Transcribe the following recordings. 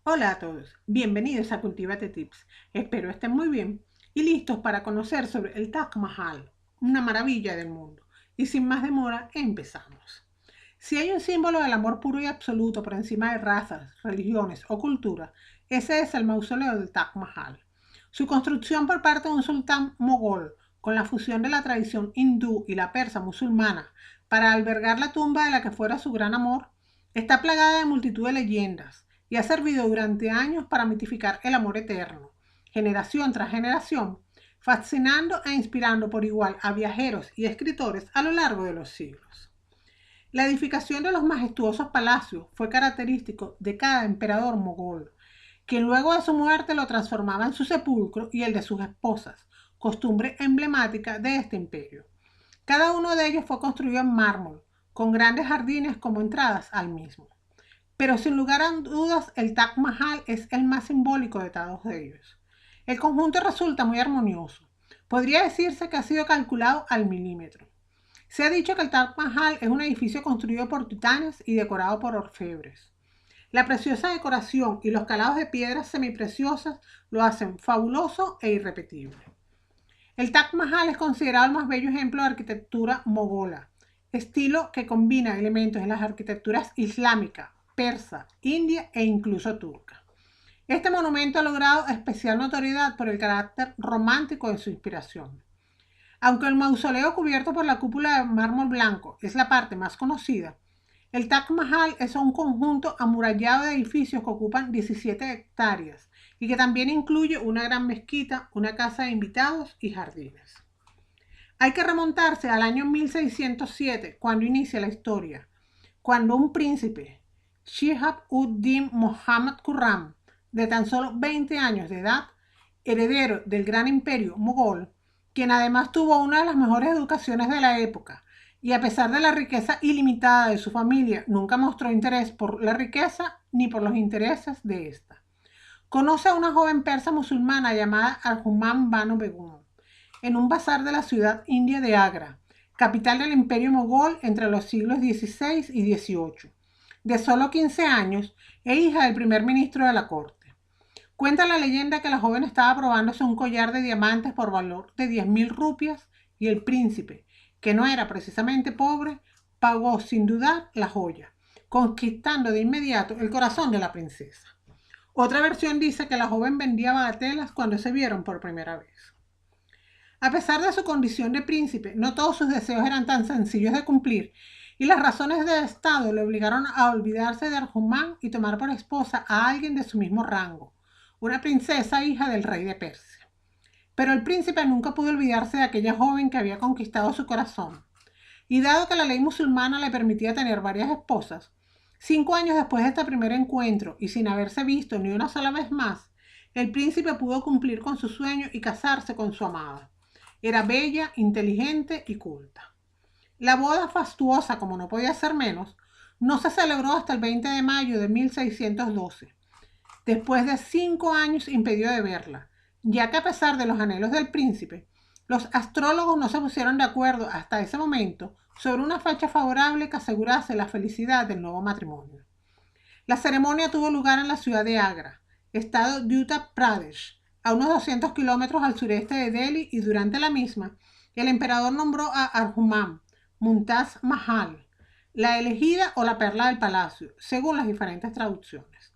Hola a todos, bienvenidos a Cultívate Tips. Espero estén muy bien y listos para conocer sobre el Taj Mahal, una maravilla del mundo. Y sin más demora, empezamos. Si hay un símbolo del amor puro y absoluto por encima de razas, religiones o cultura, ese es el mausoleo del Taj Mahal. Su construcción por parte de un sultán mogol, con la fusión de la tradición hindú y la persa musulmana, para albergar la tumba de la que fuera su gran amor, está plagada de multitud de leyendas y ha servido durante años para mitificar el amor eterno, generación tras generación, fascinando e inspirando por igual a viajeros y escritores a lo largo de los siglos. La edificación de los majestuosos palacios fue característico de cada emperador mogol, quien luego de su muerte lo transformaba en su sepulcro y el de sus esposas, costumbre emblemática de este imperio. Cada uno de ellos fue construido en mármol, con grandes jardines como entradas al mismo. Pero sin lugar a dudas, el Taj Mahal es el más simbólico de todos ellos. El conjunto resulta muy armonioso. Podría decirse que ha sido calculado al milímetro. Se ha dicho que el Taj Mahal es un edificio construido por titanes y decorado por orfebres. La preciosa decoración y los calados de piedras semipreciosas lo hacen fabuloso e irrepetible. El Taj Mahal es considerado el más bello ejemplo de arquitectura mogola, estilo que combina elementos de las arquitecturas islámica, persa, india e incluso turca. Este monumento ha logrado especial notoriedad por el carácter romántico de su inspiración. Aunque el mausoleo cubierto por la cúpula de mármol blanco es la parte más conocida, el Taj Mahal es un conjunto amurallado de edificios que ocupan 17 hectáreas y que también incluye una gran mezquita, una casa de invitados y jardines. Hay que remontarse al año 1607, cuando inicia la historia, cuando un príncipe, Shihab-ud-Din Muhammad Khurram, de tan solo 20 años de edad, heredero del gran imperio mogol, quien además tuvo una de las mejores educaciones de la época, y a pesar de la riqueza ilimitada de su familia, nunca mostró interés por la riqueza ni por los intereses de esta. Conoce a una joven persa musulmana llamada Arjumand Banu Begum en un bazar de la ciudad india de Agra, capital del imperio mogol entre los siglos XVI y XVIII, de solo 15 años e hija del primer ministro de la corte. Cuenta la leyenda que la joven estaba probándose un collar de diamantes por valor de 10.000 rupias y el príncipe, que no era precisamente pobre, pagó sin dudar la joya, conquistando de inmediato el corazón de la princesa. Otra versión dice que la joven vendía bagatelas cuando se vieron por primera vez. A pesar de su condición de príncipe, no todos sus deseos eran tan sencillos de cumplir, y las razones de Estado le obligaron a olvidarse de Arjumán y tomar por esposa a alguien de su mismo rango, una princesa hija del rey de Persia. Pero el príncipe nunca pudo olvidarse de aquella joven que había conquistado su corazón. Y dado que la ley musulmana le permitía tener varias esposas, 5 años después de este primer encuentro y sin haberse visto ni una sola vez más, el príncipe pudo cumplir con su sueño y casarse con su amada. Era bella, inteligente y culta. La boda fastuosa, como no podía ser menos, no se celebró hasta el 20 de mayo de 1612. Después de 5 años impidió de verla, ya que a pesar de los anhelos del príncipe, los astrólogos no se pusieron de acuerdo hasta ese momento sobre una fecha favorable que asegurase la felicidad del nuevo matrimonio. La ceremonia tuvo lugar en la ciudad de Agra, estado de Uttar Pradesh, a unos 200 kilómetros al sureste de Delhi, y durante la misma, el emperador nombró a Arjumand Mumtaz Mahal, la elegida o la perla del palacio, según las diferentes traducciones.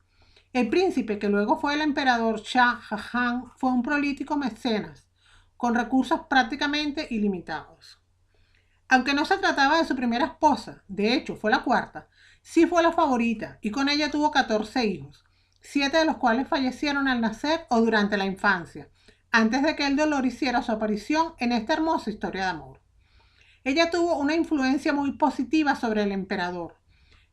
El príncipe, que luego fue el emperador Shah Jahan, fue un prolífico mecenas, con recursos prácticamente ilimitados. Aunque no se trataba de su primera esposa, de hecho fue la cuarta, sí fue la favorita y con ella tuvo 14 hijos, 7 de los cuales fallecieron al nacer o durante la infancia, antes de que el dolor hiciera su aparición en esta hermosa historia de amor. Ella tuvo una influencia muy positiva sobre el emperador,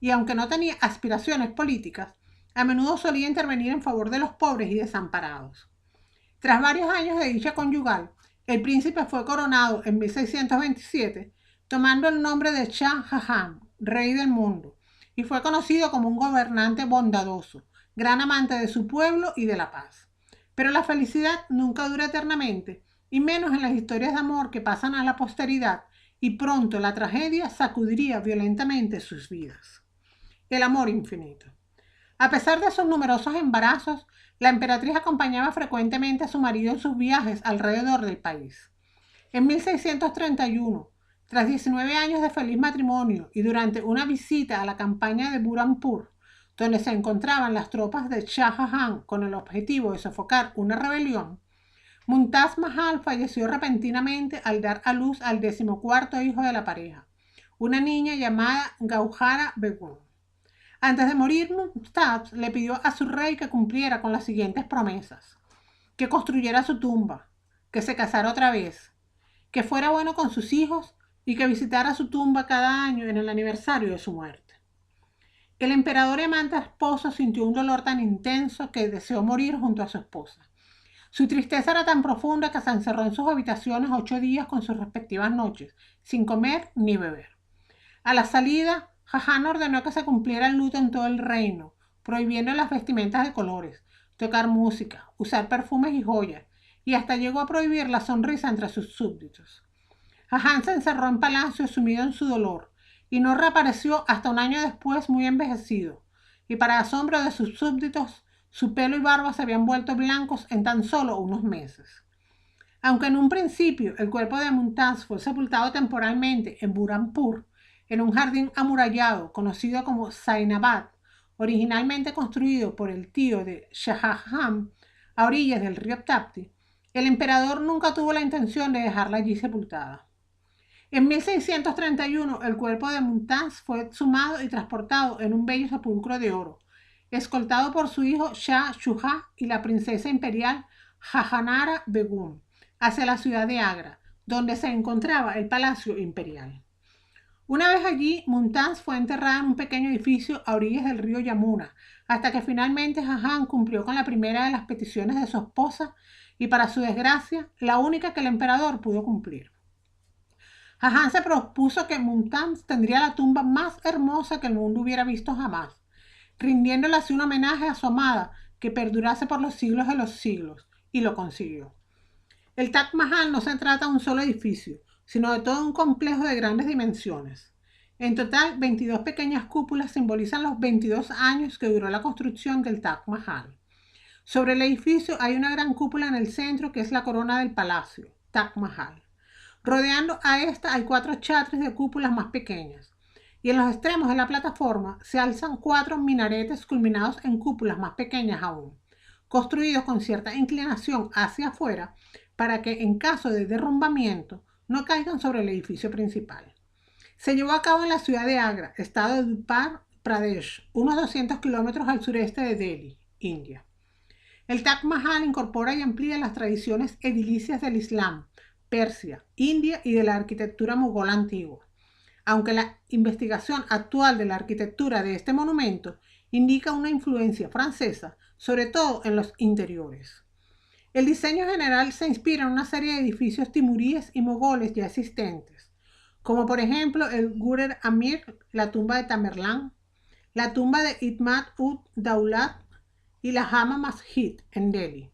y aunque no tenía aspiraciones políticas, a menudo solía intervenir en favor de los pobres y desamparados. Tras varios años de dicha conyugal, el príncipe fue coronado en 1627, tomando el nombre de Shah Jahan, rey del mundo, y fue conocido como un gobernante bondadoso, gran amante de su pueblo y de la paz. Pero la felicidad nunca dura eternamente, y menos en las historias de amor que pasan a la posteridad, y pronto la tragedia sacudiría violentamente sus vidas. El amor infinito. A pesar de sus numerosos embarazos, la emperatriz acompañaba frecuentemente a su marido en sus viajes alrededor del país. En 1631, tras 19 años de feliz matrimonio y durante una visita a la campaña de Burhanpur, donde se encontraban las tropas de Shah Jahan con el objetivo de sofocar una rebelión, Mumtaz Mahal falleció repentinamente al dar a luz al 14º hijo de la pareja, una niña llamada Gauhara Begum. Antes de morir, Mumtaz le pidió a su rey que cumpliera con las siguientes promesas: que construyera su tumba, que se casara otra vez, que fuera bueno con sus hijos y que visitara su tumba cada año en el aniversario de su muerte. El emperador y amante esposo sintió un dolor tan intenso que deseó morir junto a su esposa. Su tristeza era tan profunda que se encerró en sus habitaciones 8 días con sus respectivas noches, sin comer ni beber. A la salida, Jahan ordenó que se cumpliera el luto en todo el reino, prohibiendo las vestimentas de colores, tocar música, usar perfumes y joyas, y hasta llegó a prohibir la sonrisa entre sus súbditos. Jahan se encerró en palacio sumido en su dolor, y no reapareció hasta un año después muy envejecido, y para asombro de sus súbditos, su pelo y barba se habían vuelto blancos en tan solo unos meses. Aunque en un principio el cuerpo de Mumtaz fue sepultado temporalmente en Burhanpur, en un jardín amurallado conocido como Zainabad, originalmente construido por el tío de Shah Jahan a orillas del río Tapti, el emperador nunca tuvo la intención de dejarla allí sepultada. En 1631 el cuerpo de Mumtaz fue exhumado y transportado en un bello sepulcro de oro, escoltado por su hijo Shah Shuja y la princesa imperial Jahanara Begum, hacia la ciudad de Agra, donde se encontraba el palacio imperial. Una vez allí, Mumtaz fue enterrada en un pequeño edificio a orillas del río Yamuna, hasta que finalmente Jahan cumplió con la primera de las peticiones de su esposa y, para su desgracia, la única que el emperador pudo cumplir. Jahan se propuso que Mumtaz tendría la tumba más hermosa que el mundo hubiera visto jamás, rindiéndole así un homenaje a su amada que perdurase por los siglos de los siglos, y lo consiguió. El Taj Mahal no se trata de un solo edificio, sino de todo un complejo de grandes dimensiones. En total, 22 pequeñas cúpulas simbolizan los 22 años que duró la construcción del Taj Mahal. Sobre el edificio hay una gran cúpula en el centro que es la corona del palacio, Taj Mahal. Rodeando a esta hay 4 chatres de cúpulas más pequeñas, y en los extremos de la plataforma se alzan 4 minaretes culminados en cúpulas más pequeñas aún, construidos con cierta inclinación hacia afuera para que en caso de derrumbamiento no caigan sobre el edificio principal. Se llevó a cabo en la ciudad de Agra, estado de Uttar Pradesh, unos 200 kilómetros al sureste de Delhi, India. El Taj Mahal incorpora y amplía las tradiciones edilicias del Islam, Persia, India y de la arquitectura mogol antigua, aunque la investigación actual de la arquitectura de este monumento indica una influencia francesa, sobre todo en los interiores. El diseño general se inspira en una serie de edificios timuríes y mogoles ya existentes, como por ejemplo el Ghurur Amir, la tumba de Tamerlán, la tumba de Itmat-ud-Daulat y la Jama Masjid en Delhi.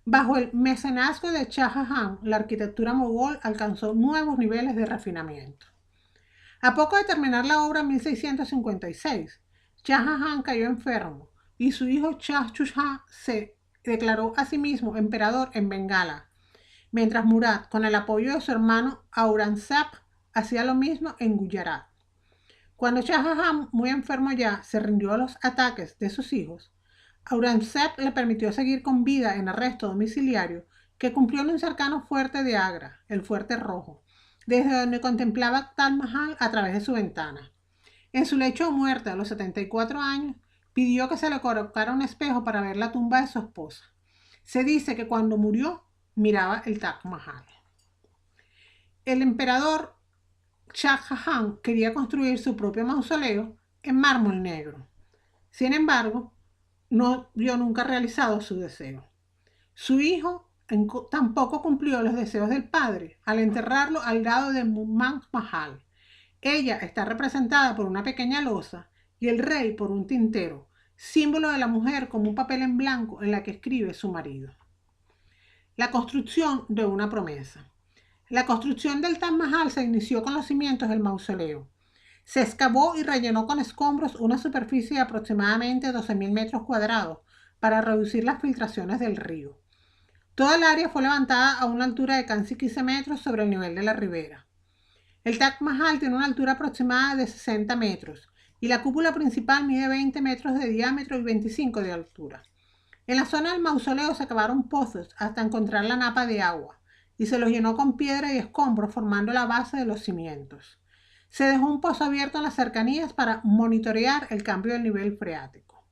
Bajo el mecenazgo de Shah Jahan, la arquitectura mogol alcanzó nuevos niveles de refinamiento. A poco de terminar la obra en 1656, Shah Jahan cayó enfermo y su hijo Shah Shuja se declaró a sí mismo emperador en Bengala, mientras Murad, con el apoyo de su hermano Aurangzeb, hacía lo mismo en Gujarat. Cuando Shah Jahan, muy enfermo ya, se rindió a los ataques de sus hijos, Aurangzeb le permitió seguir con vida en arresto domiciliario que cumplió en un cercano fuerte de Agra, el Fuerte Rojo, desde donde contemplaba Taj Mahal a través de su ventana. En su lecho de muerte a los 74 años, pidió que se le colocara un espejo para ver la tumba de su esposa. Se dice que cuando murió, miraba el Taj Mahal. El emperador Shah Jahan quería construir su propio mausoleo en mármol negro. Sin embargo, no vio nunca realizado su deseo. Su hijo tampoco cumplió los deseos del padre al enterrarlo al lado de Mumtaz Mahal. Ella está representada por una pequeña losa y el rey por un tintero, símbolo de la mujer como un papel en blanco en la que escribe su marido. La construcción de una promesa. La construcción del Taj Mahal se inició con los cimientos del mausoleo. Se excavó y rellenó con escombros una superficie de aproximadamente 12.000 metros cuadrados para reducir las filtraciones del río. Toda el área fue levantada a una altura de casi 15 metros sobre el nivel de la ribera. El Taj Mahal tiene una altura aproximada de 60 metros y la cúpula principal mide 20 metros de diámetro y 25 de altura. En la zona del mausoleo se cavaron pozos hasta encontrar la napa de agua y se los llenó con piedra y escombros formando la base de los cimientos. Se dejó un pozo abierto en las cercanías para monitorear el cambio del nivel freático.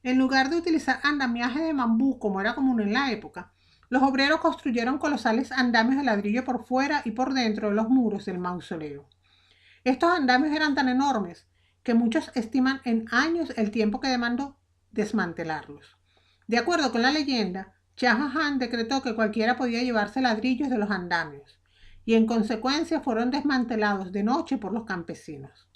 En lugar de utilizar andamiaje de bambú como era común en la época, los obreros construyeron colosales andamios de ladrillo por fuera y por dentro de los muros del mausoleo. Estos andamios eran tan enormes que muchos estiman en años el tiempo que demandó desmantelarlos. De acuerdo con la leyenda, Shah Jahan decretó que cualquiera podía llevarse ladrillos de los andamios, y en consecuencia fueron desmantelados de noche por los campesinos.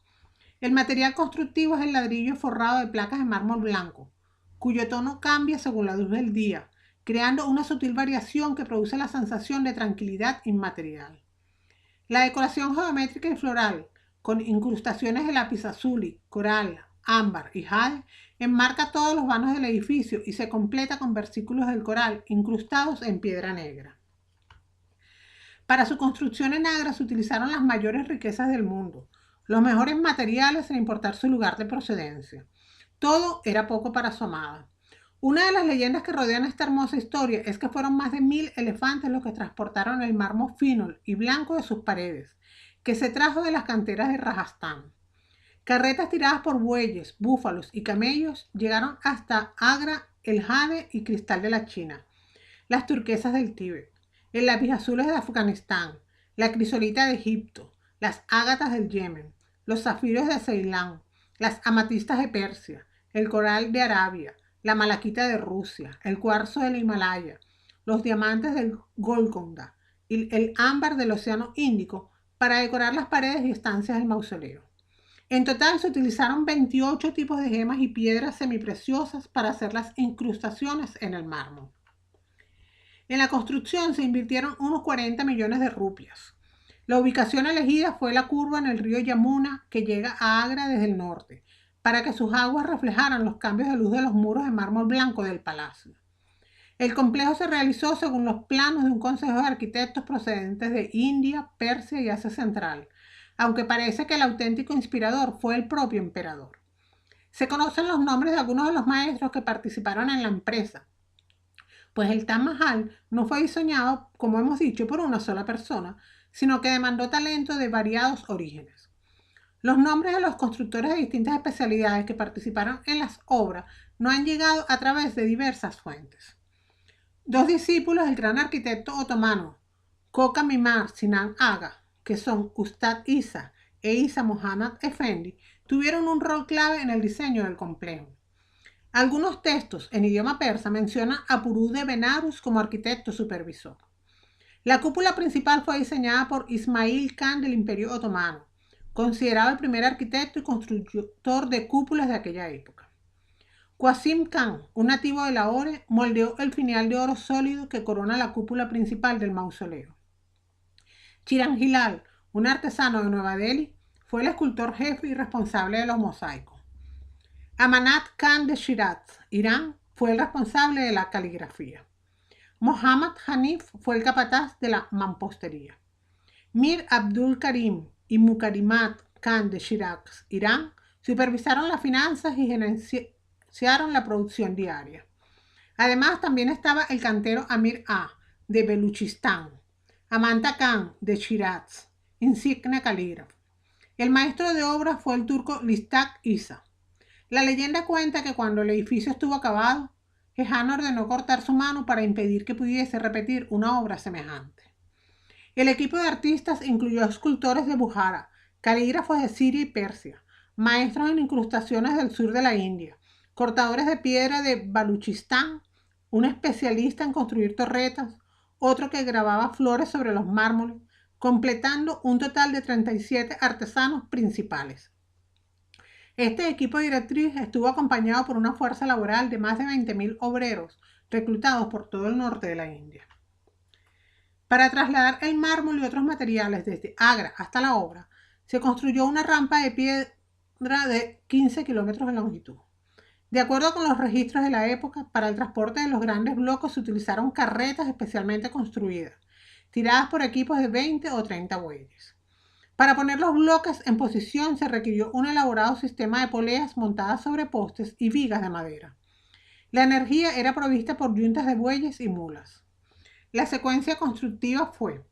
El material constructivo es el ladrillo forrado de placas de mármol blanco, cuyo tono cambia según la luz del día, creando una sutil variación que produce la sensación de tranquilidad inmaterial. La decoración geométrica y floral, con incrustaciones de lapislázuli, coral, ámbar y jade, enmarca todos los vanos del edificio y se completa con versículos del Corán incrustados en piedra negra. Para su construcción en Agra se utilizaron las mayores riquezas del mundo, los mejores materiales sin importar su lugar de procedencia. Todo era poco para su amada. Una de las leyendas que rodean esta hermosa historia es que fueron más de 1.000 elefantes los que transportaron el mármol fino y blanco de sus paredes, que se trajo de las canteras de Rajastán. Carretas tiradas por bueyes, búfalos y camellos llegaron hasta Agra, el jade y cristal de la China, las turquesas del Tíbet, el lapisazules de Afganistán, la crisolita de Egipto, las ágatas del Yemen, los zafiros de Ceilán, las amatistas de Persia, el coral de Arabia, la malaquita de Rusia, el cuarzo del Himalaya, los diamantes del Golconda y el ámbar del Océano Índico para decorar las paredes y estancias del mausoleo. En total se utilizaron 28 tipos de gemas y piedras semipreciosas para hacer las incrustaciones en el mármol. En la construcción se invirtieron unos 40 millones de rupias. La ubicación elegida fue la curva en el río Yamuna que llega a Agra desde el norte, para que sus aguas reflejaran los cambios de luz de los muros de mármol blanco del palacio. El complejo se realizó según los planos de un consejo de arquitectos procedentes de India, Persia y Asia Central, aunque parece que el auténtico inspirador fue el propio emperador. Se conocen los nombres de algunos de los maestros que participaron en la empresa, pues el Taj Mahal no fue diseñado, como hemos dicho, por una sola persona, sino que demandó talento de variados orígenes. Los nombres de los constructores de distintas especialidades que participaron en las obras no han llegado a través de diversas fuentes. Dos discípulos del gran arquitecto otomano, Koca Mimar Sinan Aga, que son Ustad Isa e Isa Muhammad Efendi, tuvieron un rol clave en el diseño del complejo. Algunos textos en idioma persa mencionan a Purú de Benarus como arquitecto supervisor. La cúpula principal fue diseñada por Ismail Khan del Imperio Otomano, considerado el primer arquitecto y constructor de cúpulas de aquella época. Qasim Khan, un nativo de Lahore, moldeó el finial de oro sólido que corona la cúpula principal del mausoleo. Chiran Hilal, un artesano de Nueva Delhi, fue el escultor jefe y responsable de los mosaicos. Amanat Khan de Shiraz, Irán, fue el responsable de la caligrafía. Mohammad Hanif fue el capataz de la mampostería. Mir Abdul Karim y Mukarimat Khan de Shiraz, Irán, supervisaron las finanzas y gerenciaron la producción diaria. Además, también estaba el cantero Amir A de Beluchistán, Amanta Khan de Shiraz, insigne calígrafo. El maestro de obras fue el turco Listak Isa. La leyenda cuenta que cuando el edificio estuvo acabado, Jehan ordenó cortar su mano para impedir que pudiese repetir una obra semejante. El equipo de artistas incluyó escultores de Bukhara, calígrafos de Siria y Persia, maestros en incrustaciones del sur de la India, cortadores de piedra de Baluchistán, un especialista en construir torretas, otro que grababa flores sobre los mármoles, completando un total de 37 artesanos principales. Este equipo directriz estuvo acompañado por una fuerza laboral de más de 20.000 obreros reclutados por todo el norte de la India. Para trasladar el mármol y otros materiales desde Agra hasta la obra, Se construyó una rampa de piedra de 15 kilómetros de longitud. De acuerdo con los registros de la época, para el transporte de los grandes bloques se utilizaron carretas especialmente construidas, tiradas por equipos de 20 o 30 bueyes. Para poner los bloques en posición se requirió un elaborado sistema de poleas montadas sobre postes y vigas de madera. La energía era provista por yuntas de bueyes y mulas. La secuencia constructiva fue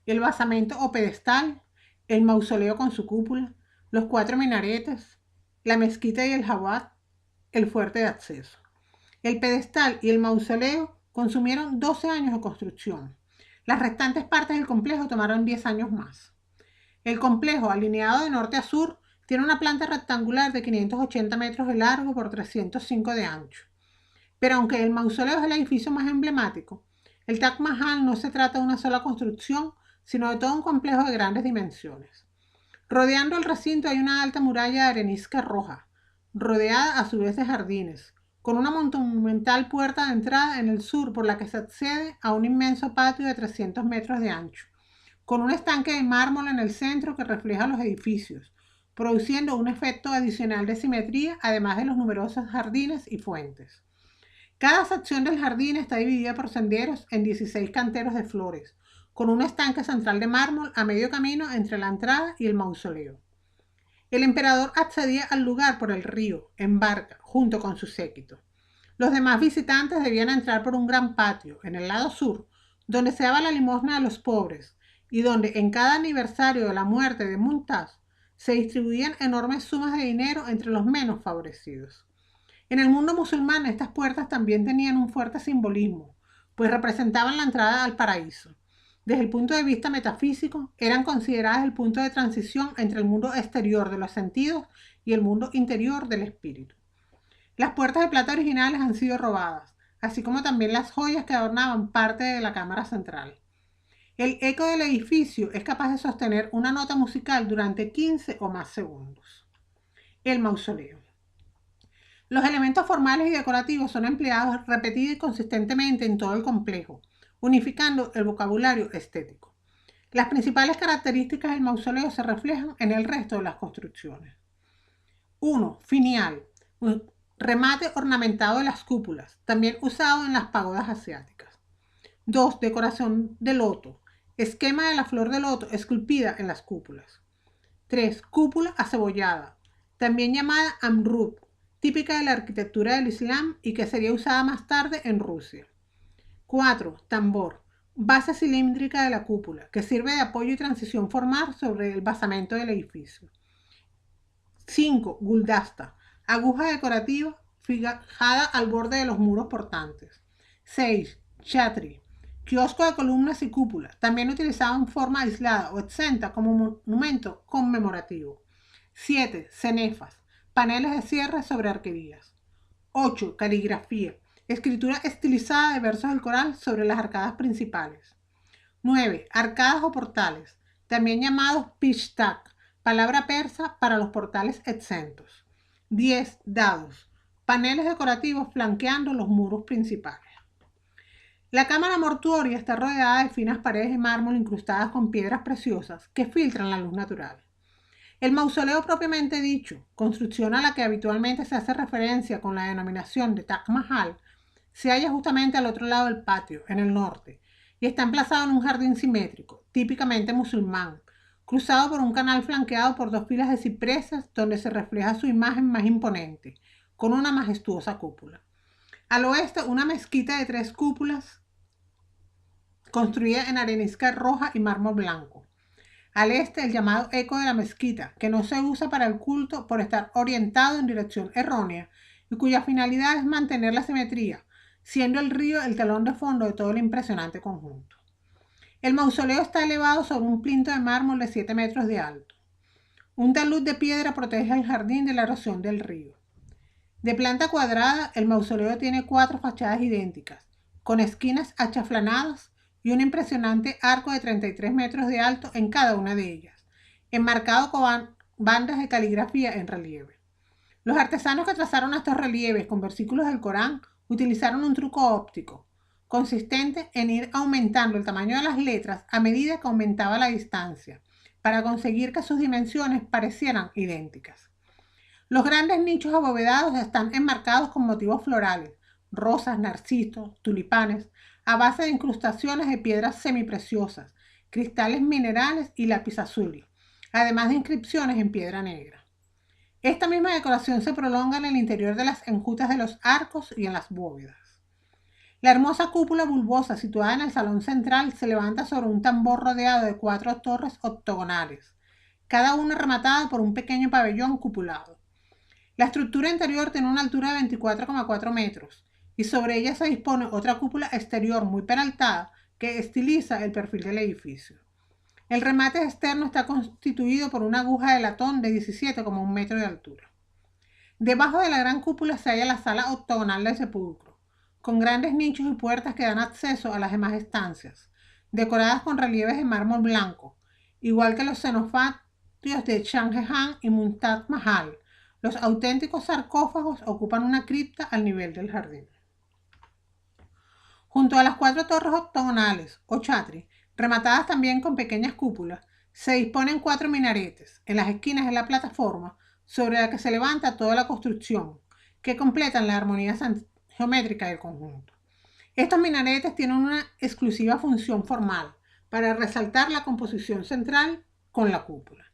el basamento o pedestal, el mausoleo con su cúpula, los 4 minaretes, la mezquita y el jawat, el fuerte de acceso. El pedestal y el mausoleo consumieron 12 años de construcción. Las restantes partes del complejo tomaron 10 años más. El complejo, alineado de norte a sur, tiene una planta rectangular de 580 metros de largo por 305 de ancho. Pero aunque el mausoleo es el edificio más emblemático, el Taj Mahal no se trata de una sola construcción, sino de todo un complejo de grandes dimensiones. Rodeando el recinto hay una alta muralla de arenisca roja, rodeada a su vez de jardines, con una monumental puerta de entrada en el sur por la que se accede a un inmenso patio de 300 metros de ancho, con un estanque de mármol en el centro que refleja los edificios, produciendo un efecto adicional de simetría, además de los numerosos jardines y fuentes. Cada sección del jardín está dividida por senderos en 16 canteros de flores, con un estanque central de mármol a medio camino entre la entrada y el mausoleo. El emperador accedía al lugar por el río, en barca, junto con su séquito. Los demás visitantes debían entrar por un gran patio, en el lado sur, donde se daba la limosna a los pobres, y donde en cada aniversario de la muerte de Mumtaz se distribuían enormes sumas de dinero entre los menos favorecidos. En el mundo musulmán estas puertas también tenían un fuerte simbolismo, pues representaban la entrada al paraíso. Desde el punto de vista metafísico, eran consideradas el punto de transición entre el mundo exterior de los sentidos y el mundo interior del espíritu. Las puertas de plata originales han sido robadas, así como también las joyas que adornaban parte de la cámara central. El eco del edificio es capaz de sostener una nota musical durante 15 o más segundos. El mausoleo. Los elementos formales y decorativos son empleados repetidos y consistentemente en todo el complejo, unificando el vocabulario estético. Las principales características del mausoleo se reflejan en el resto de las construcciones. 1. Finial, un remate ornamentado de las cúpulas, también usado en las pagodas asiáticas. 2. Decoración de loto, esquema de la flor de loto esculpida en las cúpulas. 3. Cúpula acebollada, también llamada amrub, típica de la arquitectura del Islam y que sería usada más tarde en Rusia. 4. Tambor, base cilíndrica de la cúpula, que sirve de apoyo y transición formal sobre el basamento del edificio. 5. Guldasta, aguja decorativa fijada al borde de los muros portantes. 6. Chatri, kiosco de columnas y cúpula, también utilizado en forma aislada o exenta como monumento conmemorativo. 7. Cenefas, paneles de cierre sobre arquerías. 8. Caligrafía, escritura estilizada de versos del Corán sobre las arcadas principales. 9. Arcadas o portales, también llamados pishtak, palabra persa para los portales exentos. 10. Dados, paneles decorativos flanqueando los muros principales. La cámara mortuoria está rodeada de finas paredes de mármol incrustadas con piedras preciosas que filtran la luz natural. El mausoleo propiamente dicho, construcción a la que habitualmente se hace referencia con la denominación de Taj Mahal, se halla justamente al otro lado del patio, en el norte, y está emplazado en un jardín simétrico, típicamente musulmán, cruzado por un canal flanqueado por 2 filas de cipreses donde se refleja su imagen más imponente, con una majestuosa cúpula. Al oeste, una mezquita de 3 cúpulas construida en arenisca roja y mármol blanco. Al este, el llamado eco de la mezquita, que no se usa para el culto por estar orientado en dirección errónea y cuya finalidad es mantener la simetría, siendo el río el telón de fondo de todo el impresionante conjunto. El mausoleo está elevado sobre un plinto de mármol de 7 metros de alto. Un talud de piedra protege el jardín de la erosión del río. De planta cuadrada, el mausoleo tiene 4 fachadas idénticas, con esquinas achaflanadas y un impresionante arco de 33 metros de alto en cada una de ellas, enmarcado con bandas de caligrafía en relieve. Los artesanos que trazaron estos relieves con versículos del Corán utilizaron un truco óptico, consistente en ir aumentando el tamaño de las letras a medida que aumentaba la distancia, para conseguir que sus dimensiones parecieran idénticas. Los grandes nichos abovedados están enmarcados con motivos florales, rosas, narcisos, tulipanes, a base de incrustaciones de piedras semipreciosas, cristales minerales y lapislázuli, además de inscripciones en piedra negra. Esta misma decoración se prolonga en el interior de las enjutas de los arcos y en las bóvedas. La hermosa cúpula bulbosa situada en el salón central se levanta sobre un tambor rodeado de 4 torres octogonales, cada una rematada por un pequeño pabellón cupulado. La estructura interior tiene una altura de 24,4 metros y sobre ella se dispone otra cúpula exterior muy peraltada que estiliza el perfil del edificio. El remate externo está constituido por una aguja de latón de 17,1 metros de altura. Debajo de la gran cúpula se halla la sala octogonal del sepulcro, con grandes nichos y puertas que dan acceso a las demás estancias, decoradas con relieves de mármol blanco, igual que los cenotafios de Shah Jahan y Mumtaz Mahal. Los auténticos sarcófagos ocupan una cripta al nivel del jardín. Junto a las 4 torres octogonales, o chatri, rematadas también con pequeñas cúpulas, se disponen 4 minaretes en las esquinas de la plataforma sobre la que se levanta toda la construcción, que completan la armonía geométrica del conjunto. Estos minaretes tienen una exclusiva función formal para resaltar la composición central con la cúpula.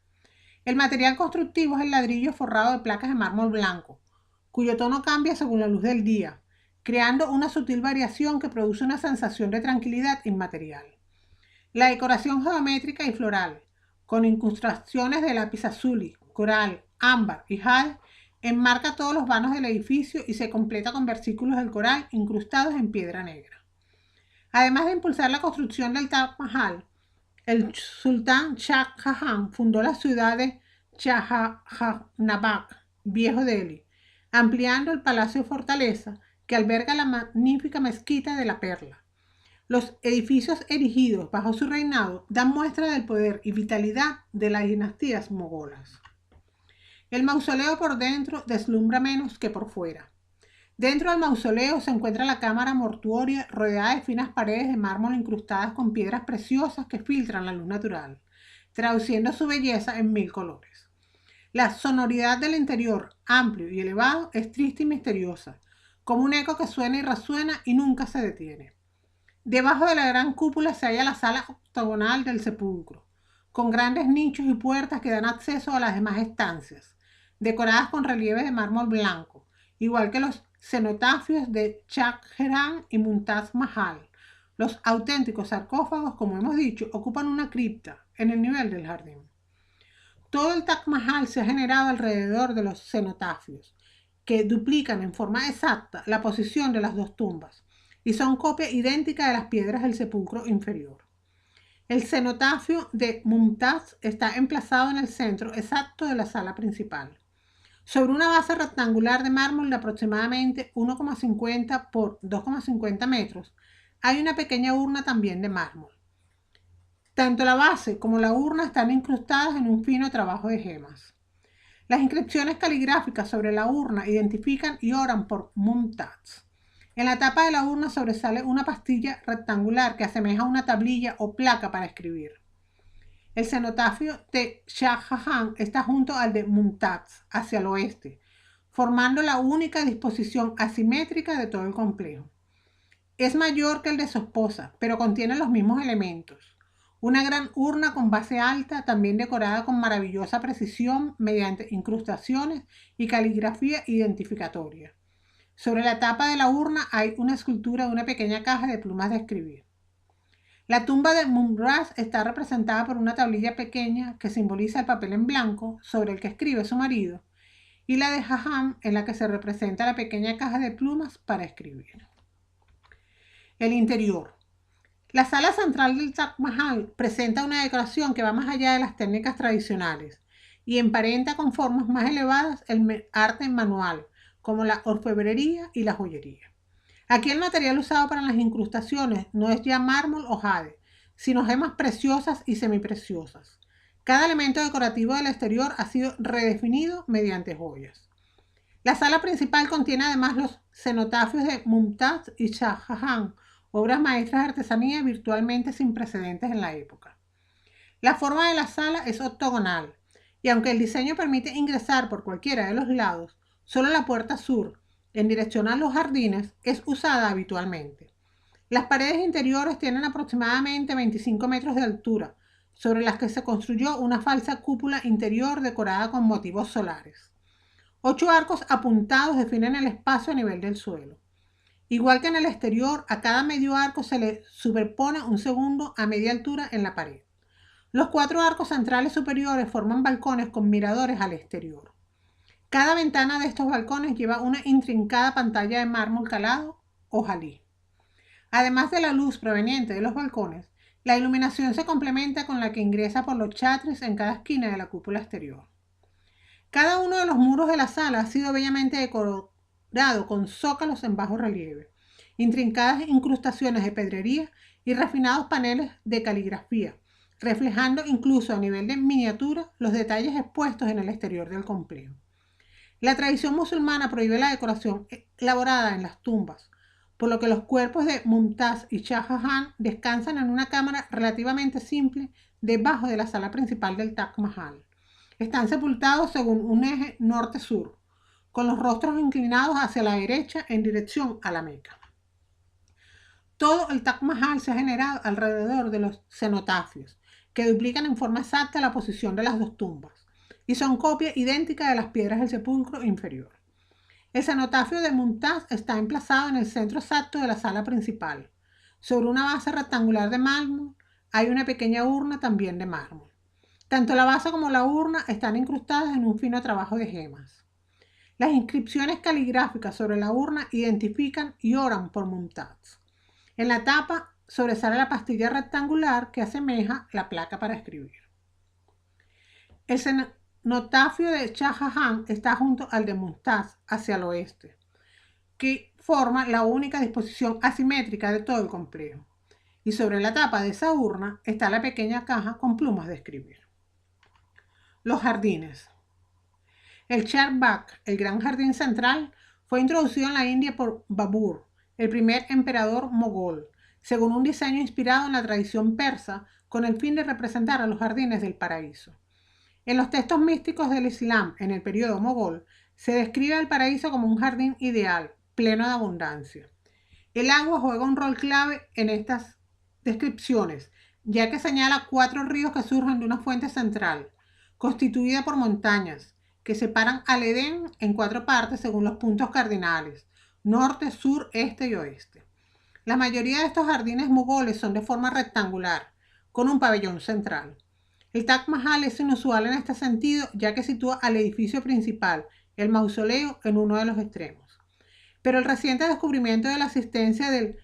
El material constructivo es el ladrillo forrado de placas de mármol blanco, cuyo tono cambia según la luz del día, creando una sutil variación que produce una sensación de tranquilidad inmaterial. La decoración geométrica y floral, con incrustaciones de lapislázuli, coral, ámbar y jade, enmarca todos los vanos del edificio y se completa con versículos del Corán incrustados en piedra negra. Además de impulsar la construcción del Taj Mahal, el sultán Shah Jahan fundó la ciudad de Jahanabad, Viejo Delhi, ampliando el palacio fortaleza que alberga la magnífica mezquita de la Perla. Los edificios erigidos bajo su reinado dan muestra del poder y vitalidad de las dinastías mogolas. El mausoleo por dentro deslumbra menos que por fuera. Dentro del mausoleo se encuentra la cámara mortuoria rodeada de finas paredes de mármol incrustadas con piedras preciosas que filtran la luz natural, traduciendo su belleza en 1000 colores. La sonoridad del interior, amplio y elevado, es triste y misteriosa, como un eco que suena y resuena y nunca se detiene. Debajo de la gran cúpula se halla la sala octogonal del sepulcro, con grandes nichos y puertas que dan acceso a las demás estancias, decoradas con relieves de mármol blanco, igual que los cenotafios de Shah Jahan y Mumtaz Mahal. Los auténticos sarcófagos, como hemos dicho, ocupan una cripta en el nivel del jardín. Todo el Taj Mahal se ha generado alrededor de los cenotafios, que duplican en forma exacta la posición de las 2 tumbas y son copia idéntica de las piedras del sepulcro inferior. El cenotafio de Mumtaz está emplazado en el centro exacto de la sala principal. Sobre una base rectangular de mármol de aproximadamente 1,50 por 2,50 metros, hay una pequeña urna también de mármol. Tanto la base como la urna están incrustadas en un fino trabajo de gemas. Las inscripciones caligráficas sobre la urna identifican y oran por Mumtaz. En la tapa de la urna sobresale una pastilla rectangular que asemeja a una tablilla o placa para escribir. El cenotafio de Shah Jahan está junto al de Mumtaz, hacia el oeste, formando la única disposición asimétrica de todo el complejo. Es mayor que el de su esposa, pero contiene los mismos elementos. Una gran urna con base alta, también decorada con maravillosa precisión mediante incrustaciones y caligrafía identificatoria. Sobre la tapa de la urna hay una escultura de una pequeña caja de plumas de escribir. La tumba de Mumtaz está representada por una tablilla pequeña que simboliza el papel en blanco sobre el que escribe su marido, y la de Jahan en la que se representa la pequeña caja de plumas para escribir. El interior. La sala central del Taj Mahal presenta una decoración que va más allá de las técnicas tradicionales y emparenta con formas más elevadas el arte manual, como la orfebrería y la joyería. Aquí el material usado para las incrustaciones no es ya mármol o jade, sino gemas preciosas y semipreciosas. Cada elemento decorativo del exterior ha sido redefinido mediante joyas. La sala principal contiene además los cenotafios de Mumtaz y Shah Jahan, obras maestras de artesanía virtualmente sin precedentes en la época. La forma de la sala es octogonal y aunque el diseño permite ingresar por cualquiera de los lados, solo la puerta sur, en dirección a los jardines, es usada habitualmente. Las paredes interiores tienen aproximadamente 25 metros de altura, sobre las que se construyó una falsa cúpula interior decorada con motivos solares. 8 arcos apuntados definen el espacio a nivel del suelo. Igual que en el exterior, a cada medio arco se le superpone un segundo a media altura en la pared. Los 4 arcos centrales superiores forman balcones con miradores al exterior. Cada ventana de estos balcones lleva una intrincada pantalla de mármol calado o jalí. Además de la luz proveniente de los balcones, la iluminación se complementa con la que ingresa por los chatres en cada esquina de la cúpula exterior. Cada uno de los muros de la sala ha sido bellamente decorado con zócalos en bajo relieve, intrincadas incrustaciones de pedrería y refinados paneles de caligrafía, reflejando incluso a nivel de miniatura los detalles expuestos en el exterior del complejo. La tradición musulmana prohíbe la decoración elaborada en las tumbas, por lo que los cuerpos de Mumtaz y Shah Jahan descansan en una cámara relativamente simple debajo de la sala principal del Taj Mahal. Están sepultados según un eje norte-sur, con los rostros inclinados hacia la derecha en dirección a la Meca. Todo el Taj Mahal se ha generado alrededor de los cenotafios, que duplican en forma exacta la posición de las dos tumbas, y son copia idéntica de las piedras del sepulcro inferior. El cenotafio de Mumtaz está emplazado en el centro exacto de la sala principal. Sobre una base rectangular de mármol hay una pequeña urna también de mármol. Tanto la base como la urna están incrustadas en un fino trabajo de gemas. Las inscripciones caligráficas sobre la urna identifican y oran por Mumtaz. En la tapa sobresale la pastilla rectangular que asemeja la placa para escribir. El cenotafio de Shah Jahan está junto al de Mumtaz hacia el oeste, que forma la única disposición asimétrica de todo el complejo. Y sobre la tapa de esa urna está la pequeña caja con plumas de escribir. Los jardines. El Char Bagh, el gran jardín central, fue introducido en la India por Babur, el primer emperador mogol, según un diseño inspirado en la tradición persa, con el fin de representar a los jardines del paraíso. En los textos místicos del Islam en el periodo mogol, se describe el paraíso como un jardín ideal, pleno de abundancia. El agua juega un rol clave en estas descripciones, ya que señala 4 ríos que surgen de una fuente central, constituida por montañas, que separan al Edén en 4 partes según los puntos cardinales, norte, sur, este y oeste. La mayoría de estos jardines mogoles son de forma rectangular, con un pabellón central. El Taj Mahal es inusual en este sentido, ya que sitúa al edificio principal, el mausoleo, en uno de los extremos. Pero el reciente descubrimiento de la existencia del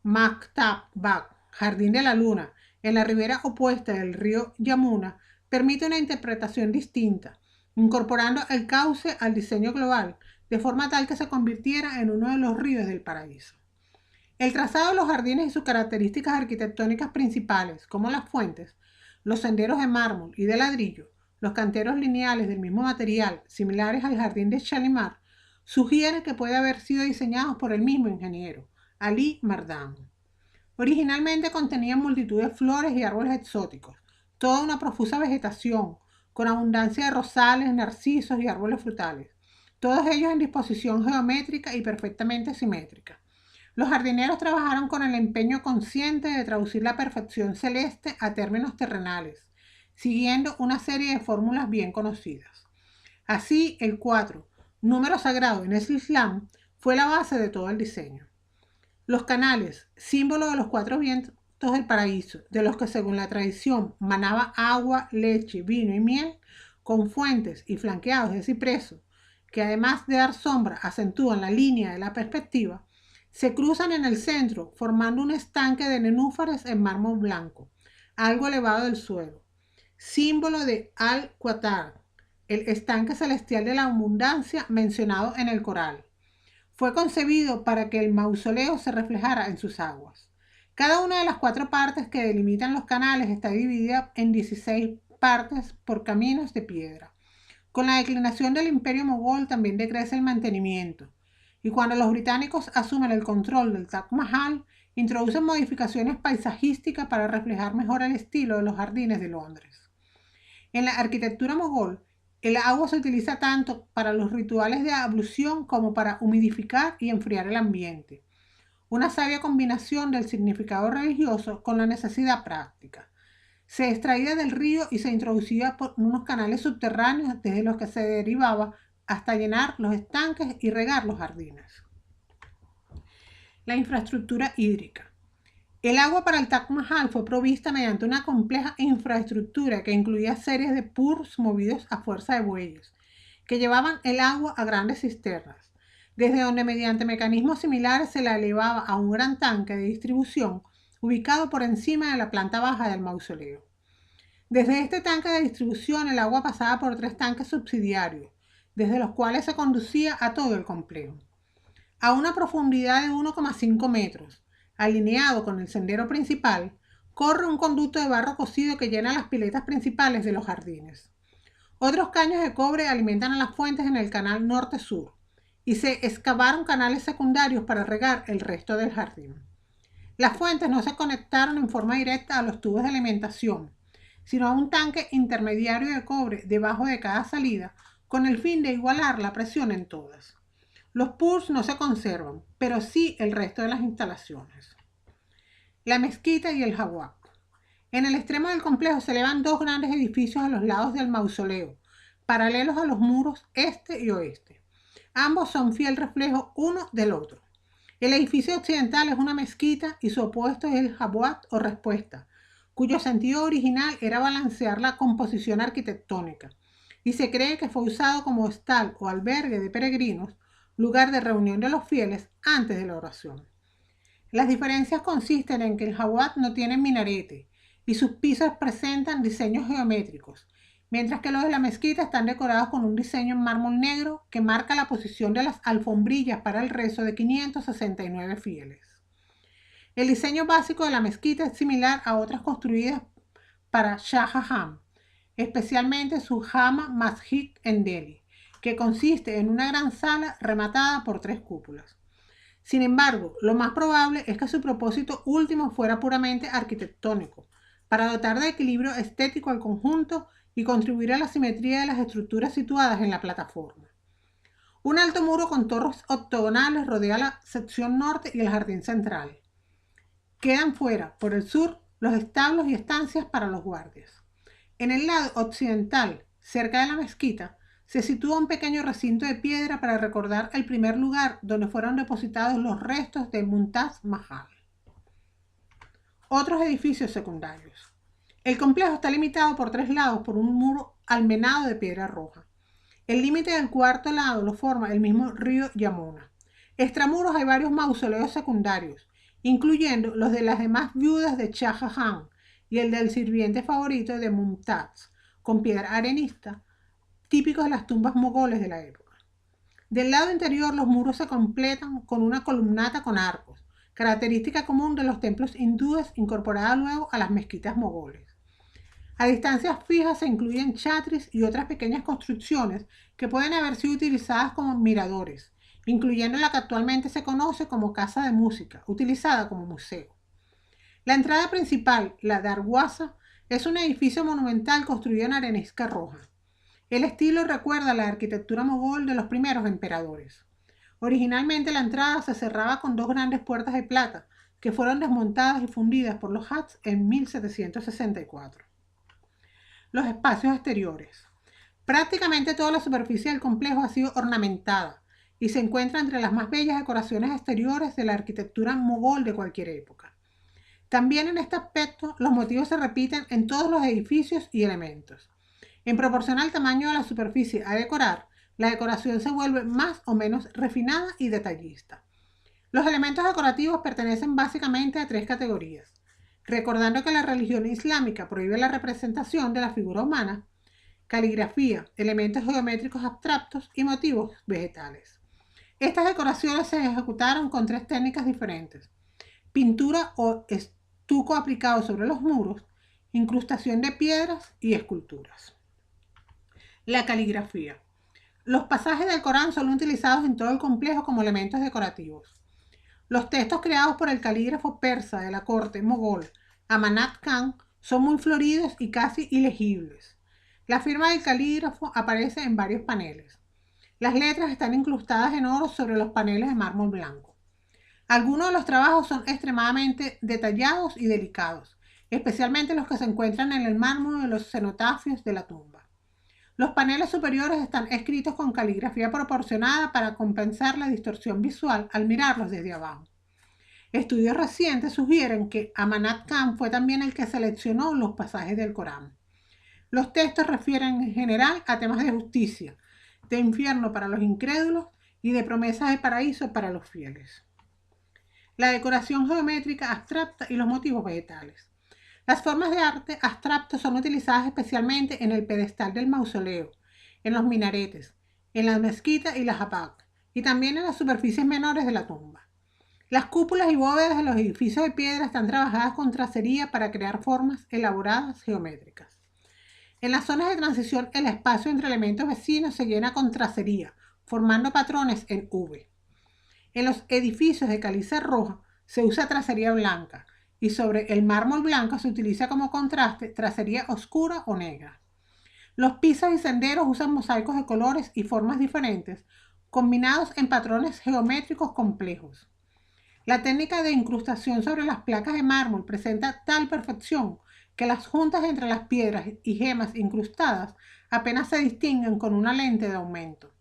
Maktab Bagh, Jardín de la Luna, en la ribera opuesta del río Yamuna, permite una interpretación distinta, incorporando el cauce al diseño global, de forma tal que se convirtiera en uno de los ríos del paraíso. El trazado de los jardines y sus características arquitectónicas principales, como las fuentes, los senderos de mármol y de ladrillo, los canteros lineales del mismo material, similares al jardín de Shalimar, sugiere que puede haber sido diseñados por el mismo ingeniero, Ali Mardam. Originalmente contenían multitud de flores y árboles exóticos, toda una profusa vegetación, con abundancia de rosales, narcisos y árboles frutales, todos ellos en disposición geométrica y perfectamente simétrica. Los jardineros trabajaron con el empeño consciente de traducir la perfección celeste a términos terrenales, siguiendo una serie de fórmulas bien conocidas. Así, el 4, número sagrado en el Islam, fue la base de todo el diseño. Los canales, símbolo de los 4 vientos del paraíso, de los que según la tradición manaba agua, leche, vino y miel, con fuentes y flanqueados de cipreso, que además de dar sombra acentúan la línea de la perspectiva, se cruzan en el centro formando un estanque de nenúfares en mármol blanco, algo elevado del suelo, símbolo de Al-Qatar, el estanque celestial de la abundancia mencionado en el Corán. Fue concebido para que el mausoleo se reflejara en sus aguas. Cada una de las 4 partes que delimitan los canales está dividida en 16 partes por caminos de piedra. Con la declinación del imperio mogol también decrece el mantenimiento, y cuando los británicos asumen el control del Taj Mahal, introducen modificaciones paisajísticas para reflejar mejor el estilo de los jardines de Londres. En la arquitectura mogol, el agua se utiliza tanto para los rituales de ablución como para humidificar y enfriar el ambiente. Una sabia combinación del significado religioso con la necesidad práctica. Se extraía del río y se introducía por unos canales subterráneos desde los que se derivaba hasta llenar los estanques y regar los jardines. La infraestructura hídrica. El agua para el Taj Mahal fue provista mediante una compleja infraestructura que incluía series de purs movidos a fuerza de bueyes, que llevaban el agua a grandes cisternas, desde donde mediante mecanismos similares se la elevaba a un gran tanque de distribución ubicado por encima de la planta baja del mausoleo. Desde este tanque de distribución el agua pasaba por 3 tanques subsidiarios, desde los cuales se conducía a todo el complejo. A una profundidad de 1,5 metros, alineado con el sendero principal, corre un conducto de barro cocido que llena las piletas principales de los jardines. Otros caños de cobre alimentan a las fuentes en el canal norte-sur, y se excavaron canales secundarios para regar el resto del jardín. Las fuentes no se conectaron en forma directa a los tubos de alimentación, sino a un tanque intermediario de cobre debajo de cada salida, con el fin de igualar la presión en todas. Los purs no se conservan, pero sí el resto de las instalaciones. La mezquita y el jawab. En el extremo del complejo se elevan 2 grandes edificios a los lados del mausoleo, paralelos a los muros este y oeste. Ambos son fiel reflejo uno del otro. El edificio occidental es una mezquita y su opuesto es el jawab o respuesta, cuyo sentido original era balancear la composición arquitectónica, y se cree que fue usado como hostal o albergue de peregrinos, lugar de reunión de los fieles antes de la oración. Las diferencias consisten en que el jawab no tiene minarete y sus pisos presentan diseños geométricos, mientras que los de la mezquita están decorados con un diseño en mármol negro que marca la posición de las alfombrillas para el rezo de 569 fieles. El diseño básico de la mezquita es similar a otras construidas para Shah Jahan, especialmente su Jama Masjid en Delhi, que consiste en una gran sala rematada por 3 cúpulas. Sin embargo, lo más probable es que su propósito último fuera puramente arquitectónico, para dotar de equilibrio estético al conjunto y contribuir a la simetría de las estructuras situadas en la plataforma. Un alto muro con torres octogonales rodea la sección norte y el jardín central. Quedan fuera, por el sur, los establos y estancias para los guardias. En el lado occidental, cerca de la mezquita, se sitúa un pequeño recinto de piedra para recordar el primer lugar donde fueron depositados los restos de Mumtaz Mahal. Otros edificios secundarios. El complejo está limitado por 3 lados por un muro almenado de piedra roja. El límite del cuarto lado lo forma el mismo río Yamuna. Extramuros hay varios mausoleos secundarios, incluyendo los de las demás viudas de Shah Jahan y el del sirviente favorito de Mumtaz, con piedra arenista, típicos de las tumbas mogoles de la época. Del lado interior los muros se completan con una columnata con arcos, característica común de los templos hindúes incorporada luego a las mezquitas mogoles. A distancias fijas se incluyen chatris y otras pequeñas construcciones que pueden haber sido utilizadas como miradores, incluyendo la que actualmente se conoce como casa de música, utilizada como museo. La entrada principal, la Darwaza, es un edificio monumental construido en arenisca roja. El estilo recuerda a la arquitectura mogol de los primeros emperadores. Originalmente la entrada se cerraba con 2 grandes puertas de plata, que fueron desmontadas y fundidas por los Hats en 1764. Los espacios exteriores. Prácticamente toda la superficie del complejo ha sido ornamentada y se encuentra entre las más bellas decoraciones exteriores de la arquitectura mogol de cualquier época. También en este aspecto, los motivos se repiten en todos los edificios y elementos. En proporción al tamaño de la superficie a decorar, la decoración se vuelve más o menos refinada y detallista. Los elementos decorativos pertenecen básicamente a 3 categorías, recordando que la religión islámica prohíbe la representación de la figura humana, caligrafía, elementos geométricos abstractos y motivos vegetales. Estas decoraciones se ejecutaron con 3 técnicas diferentes: pintura o estuco aplicado sobre los muros, incrustación de piedras y esculturas. La caligrafía. Los pasajes del Corán son utilizados en todo el complejo como elementos decorativos. Los textos creados por el calígrafo persa de la corte mogol, Amanat Khan, son muy floridos y casi ilegibles. La firma del calígrafo aparece en varios paneles. Las letras están incrustadas en oro sobre los paneles de mármol blanco. Algunos de los trabajos son extremadamente detallados y delicados, especialmente los que se encuentran en el mármol de los cenotafios de la tumba. Los paneles superiores están escritos con caligrafía proporcionada para compensar la distorsión visual al mirarlos desde abajo. Estudios recientes sugieren que Amanat Khan fue también el que seleccionó los pasajes del Corán. Los textos refieren en general a temas de justicia, de infierno para los incrédulos y de promesas de paraíso para los fieles. La decoración geométrica abstracta y los motivos vegetales. Las formas de arte abstracto son utilizadas especialmente en el pedestal del mausoleo, en los minaretes, en la mezquita y la habak, y también en las superficies menores de la tumba. Las cúpulas y bóvedas de los edificios de piedra están trabajadas con tracería para crear formas elaboradas geométricas. En las zonas de transición, el espacio entre elementos vecinos se llena con tracería, formando patrones en V. En los edificios de caliza roja se usa tracería blanca y sobre el mármol blanco se utiliza como contraste tracería oscura o negra. Los pisos y senderos usan mosaicos de colores y formas diferentes, combinados en patrones geométricos complejos. La técnica de incrustación sobre las placas de mármol presenta tal perfección que las juntas entre las piedras y gemas incrustadas apenas se distinguen con una lente de aumento.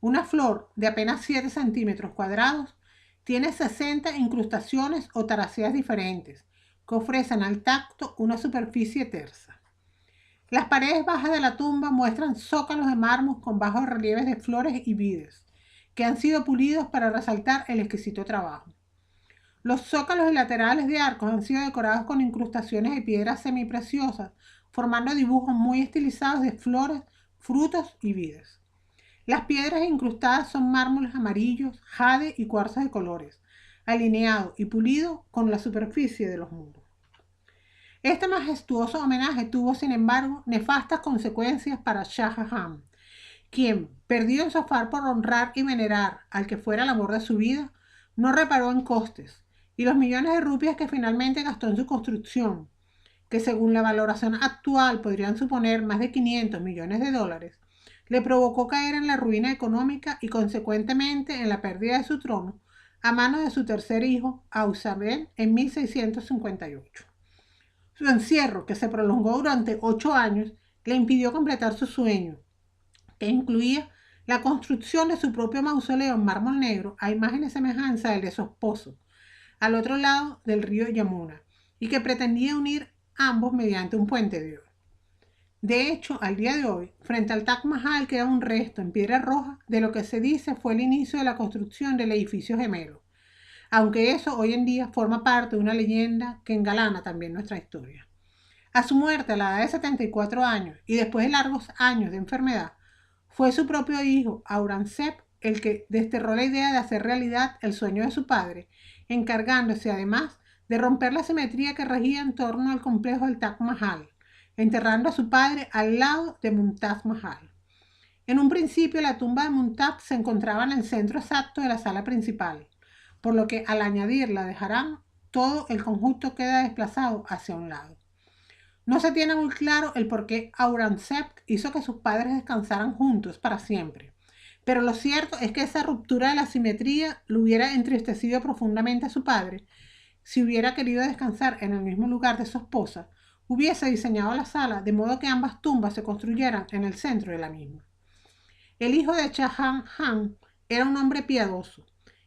Una flor de apenas 7 centímetros cuadrados tiene 60 incrustaciones o taraceas diferentes que ofrecen al tacto una superficie tersa. Las paredes bajas de la tumba muestran zócalos de mármol con bajos relieves de flores y vides que han sido pulidos para resaltar el exquisito trabajo. Los zócalos y laterales de arcos han sido decorados con incrustaciones de piedras semipreciosas, formando dibujos muy estilizados de flores, frutos y vides. Las piedras incrustadas son mármoles amarillos, jade y cuarzos de colores, alineado y pulido con la superficie de los muros. Este majestuoso homenaje tuvo, sin embargo, nefastas consecuencias para Shah Jahan, quien, perdido en su afán por honrar y venerar al que fuera el amor de su vida, no reparó en costes, y los millones de rupias que finalmente gastó en su construcción, que según la valoración actual podrían suponer más de 500 millones de dólares, le provocó caer en la ruina económica y consecuentemente en la pérdida de su trono a manos de su tercer hijo, Ausabel, en 1658. Su encierro, que se prolongó durante 8 años, le impidió completar su sueño, que incluía la construcción de su propio mausoleo en mármol negro a imagen y semejanza del de su esposo, al otro lado del río Yamuna, y que pretendía unir ambos mediante un puente de oro. De hecho, al día de hoy, frente al Taj Mahal queda un resto en piedra roja de lo que se dice fue el inicio de la construcción del edificio gemelo, aunque eso hoy en día forma parte de una leyenda que engalana también nuestra historia. A su muerte a la edad de 74 años y después de largos años de enfermedad, fue su propio hijo, Aurangzeb, el que desterró la idea de hacer realidad el sueño de su padre, encargándose además de romper la simetría que regía en torno al complejo del Taj Mahal, enterrando a su padre al lado de Mumtaz Mahal. En un principio la tumba de Mumtaz se encontraba en el centro exacto de la sala principal, por lo que al añadirla de Haram, todo el conjunto queda desplazado hacia un lado. No se tiene muy claro el por qué Aurangzeb hizo que sus padres descansaran juntos para siempre, pero lo cierto es que esa ruptura de la simetría lo hubiera entristecido profundamente a su padre. Si hubiera querido descansar en el mismo lugar de su esposa, hubiese diseñado la sala de modo que ambas tumbas se construyeran en el centro de la misma. El hijo de Shah Jahan era un hombre piadoso,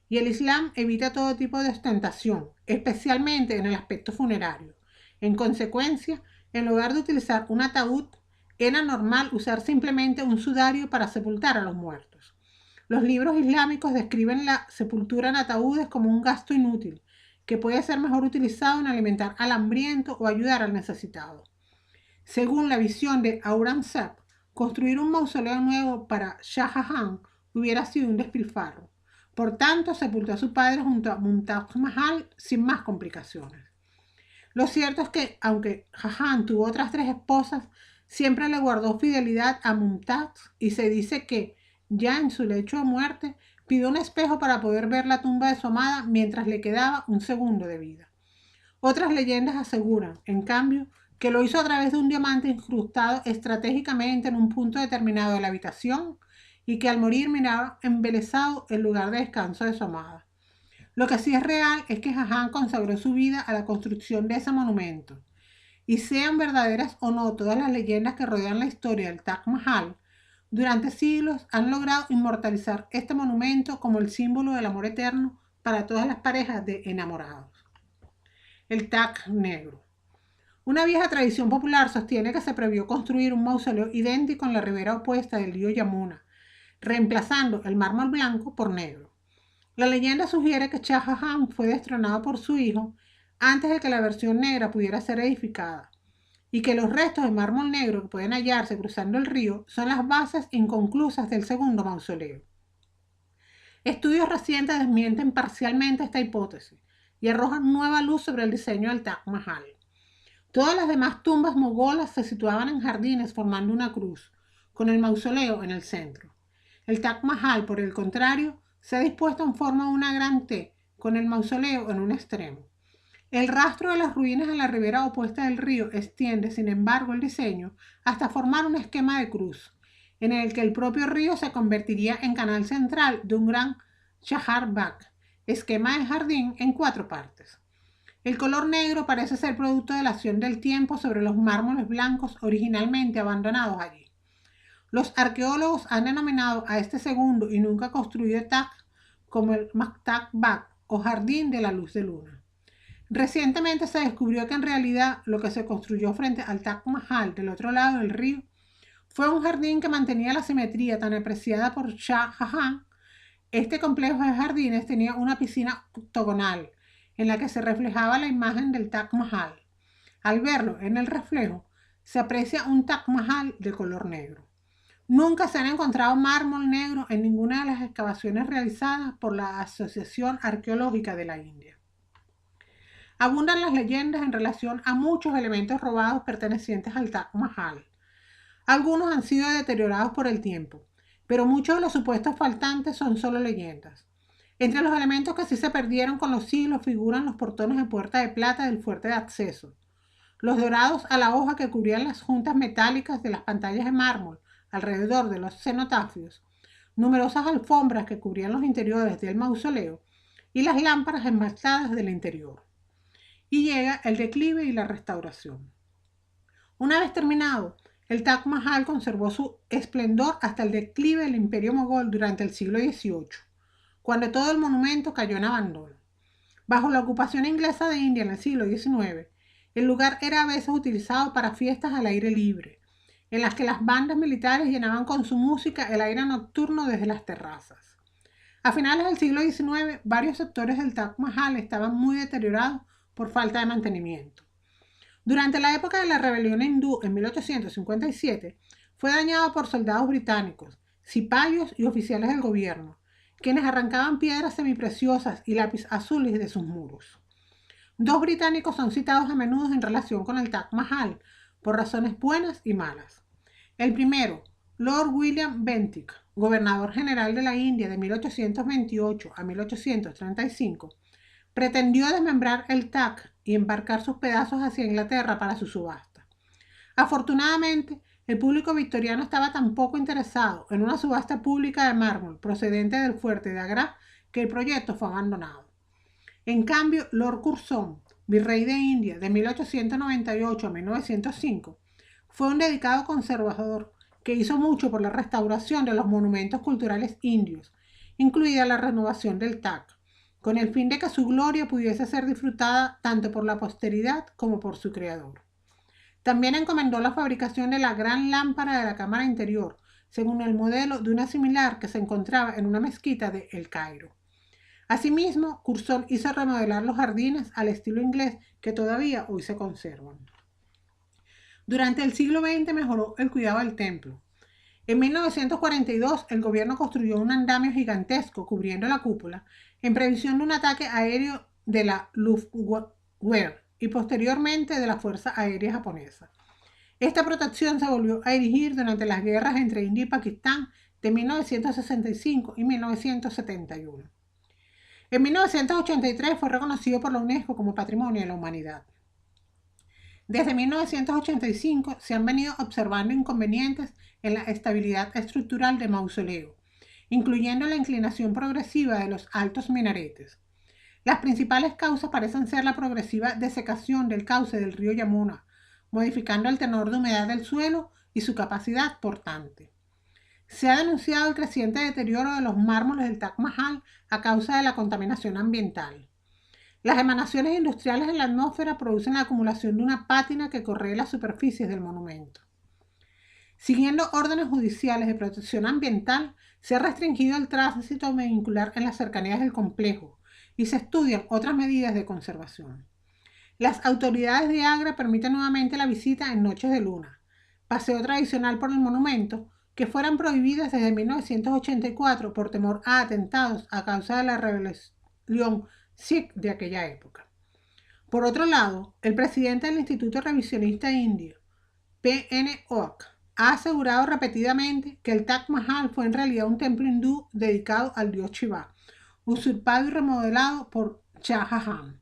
y el Islam evita todo tipo de ostentación, especialmente en el aspecto funerario. En consecuencia, en lugar de utilizar un ataúd, era normal usar simplemente un sudario para sepultar a los muertos. Los libros islámicos describen la sepultura en ataúdes como un gasto inútil, que puede ser mejor utilizado en alimentar al hambriento o ayudar al necesitado. Según la visión de Aurangzeb, construir un mausoleo nuevo para Shah Jahan hubiera sido un despilfarro. Por tanto, sepultó a su padre junto a Mumtaz Mahal sin más complicaciones. Lo cierto es que, aunque Jahan tuvo otras 3 esposas, siempre le guardó fidelidad a Mumtaz y se dice que, ya en su lecho de muerte, pidió un espejo para poder ver la tumba de su amada mientras le quedaba un segundo de vida. Otras leyendas aseguran, en cambio, que lo hizo a través de un diamante incrustado estratégicamente en un punto determinado de la habitación y que al morir miraba embelesado el lugar de descanso de su amada. Lo que sí es real es que Jahan consagró su vida a la construcción de ese monumento. Y sean verdaderas o no todas las leyendas que rodean la historia del Taj Mahal, durante siglos han logrado inmortalizar este monumento como el símbolo del amor eterno para todas las parejas de enamorados. El Taj Negro. Una vieja tradición popular sostiene que se previó construir un mausoleo idéntico en la ribera opuesta del río Yamuna, reemplazando el mármol blanco por negro. La leyenda sugiere que Shah Jahan fue destronado por su hijo antes de que la versión negra pudiera ser edificada, y que los restos de mármol negro que pueden hallarse cruzando el río son las bases inconclusas del segundo mausoleo. Estudios recientes desmienten parcialmente esta hipótesis y arrojan nueva luz sobre el diseño del Taj Mahal. Todas las demás tumbas mogolas se situaban en jardines formando una cruz, con el mausoleo en el centro. El Taj Mahal, por el contrario, se ha dispuesto en forma de una gran T, con el mausoleo en un extremo. El rastro de las ruinas en la ribera opuesta del río extiende, sin embargo, el diseño hasta formar un esquema de cruz, en el que el propio río se convertiría en canal central de un gran Chahar Bagh, esquema de jardín en 4 partes. El color negro parece ser producto de la acción del tiempo sobre los mármoles blancos originalmente abandonados allí. Los arqueólogos han denominado a este segundo y nunca construido Taj como el Maktab Bagh o Jardín de la Luz de Luna. Recientemente se descubrió que en realidad lo que se construyó frente al Taj Mahal del otro lado del río fue un jardín que mantenía la simetría tan apreciada por Shah Jahan. Este complejo de jardines tenía una piscina octogonal en la que se reflejaba la imagen del Taj Mahal. Al verlo en el reflejo, se aprecia un Taj Mahal de color negro. Nunca se han encontrado mármol negro en ninguna de las excavaciones realizadas por la Asociación Arqueológica de la India. Abundan las leyendas en relación a muchos elementos robados pertenecientes al Taj Mahal. Algunos han sido deteriorados por el tiempo, pero muchos de los supuestos faltantes son solo leyendas. Entre los elementos que sí se perdieron con los siglos figuran los portones de puerta de plata del fuerte de acceso, los dorados a la hoja que cubrían las juntas metálicas de las pantallas de mármol alrededor de los cenotafios, numerosas alfombras que cubrían los interiores del mausoleo y las lámparas esmaltadas del interior. Y llega el declive y la restauración. Una vez terminado, el Taj Mahal conservó su esplendor hasta el declive del Imperio Mogol durante el siglo XVIII, cuando todo el monumento cayó en abandono. Bajo la ocupación inglesa de India en el siglo XIX, el lugar era a veces utilizado para fiestas al aire libre, en las que las bandas militares llenaban con su música el aire nocturno desde las terrazas. A finales del siglo XIX, varios sectores del Taj Mahal estaban muy deteriorados por falta de mantenimiento. Durante la época de la rebelión hindú en 1857, fue dañado por soldados británicos, cipayos y oficiales del gobierno, quienes arrancaban piedras semipreciosas y lápiz azules de sus muros. 2 británicos son citados a menudo en relación con el Taj Mahal, por razones buenas y malas. El primero, Lord William Bentinck, gobernador general de la India de 1828 a 1835, pretendió desmembrar el Taj y embarcar sus pedazos hacia Inglaterra para su subasta. Afortunadamente, el público victoriano estaba tan poco interesado en una subasta pública de mármol procedente del fuerte de Agra que el proyecto fue abandonado. En cambio, Lord Curzon, virrey de India de 1898 a 1905, fue un dedicado conservador que hizo mucho por la restauración de los monumentos culturales indios, incluida la renovación del Taj, con el fin de que su gloria pudiese ser disfrutada tanto por la posteridad como por su creador. También encomendó la fabricación de la gran lámpara de la cámara interior, según el modelo de una similar que se encontraba en una mezquita de El Cairo. Asimismo, Curzon hizo remodelar los jardines al estilo inglés que todavía hoy se conservan. Durante el siglo XX mejoró el cuidado del templo. En 1942, el gobierno construyó un andamio gigantesco cubriendo la cúpula en previsión de un ataque aéreo de la Luftwaffe y posteriormente de la Fuerza Aérea Japonesa. Esta protección se volvió a erigir durante las guerras entre India y Pakistán de 1965 y 1971. En 1983 fue reconocido por la UNESCO como Patrimonio de la Humanidad. Desde 1985 se han venido observando inconvenientes en la estabilidad estructural del mausoleo, incluyendo la inclinación progresiva de los altos minaretes. Las principales causas parecen ser la progresiva desecación del cauce del río Yamuna, modificando el tenor de humedad del suelo y su capacidad portante. Se ha denunciado el creciente deterioro de los mármoles del Taj Mahal a causa de la contaminación ambiental. Las emanaciones industriales en la atmósfera producen la acumulación de una pátina que correa las superficies del monumento. Siguiendo órdenes judiciales de protección ambiental, se ha restringido el tránsito vehicular en las cercanías del complejo y se estudian otras medidas de conservación. Las autoridades de Agra permiten nuevamente la visita en noches de luna, paseo tradicional por el monumento, que fueran prohibidas desde 1984 por temor a atentados a causa de la rebelión Sikh de aquella época. Por otro lado, el presidente del Instituto Revisionista Indio, PNOC, ha asegurado repetidamente que el Taj Mahal fue en realidad un templo hindú dedicado al dios Shiva, usurpado y remodelado por Shah Jahan.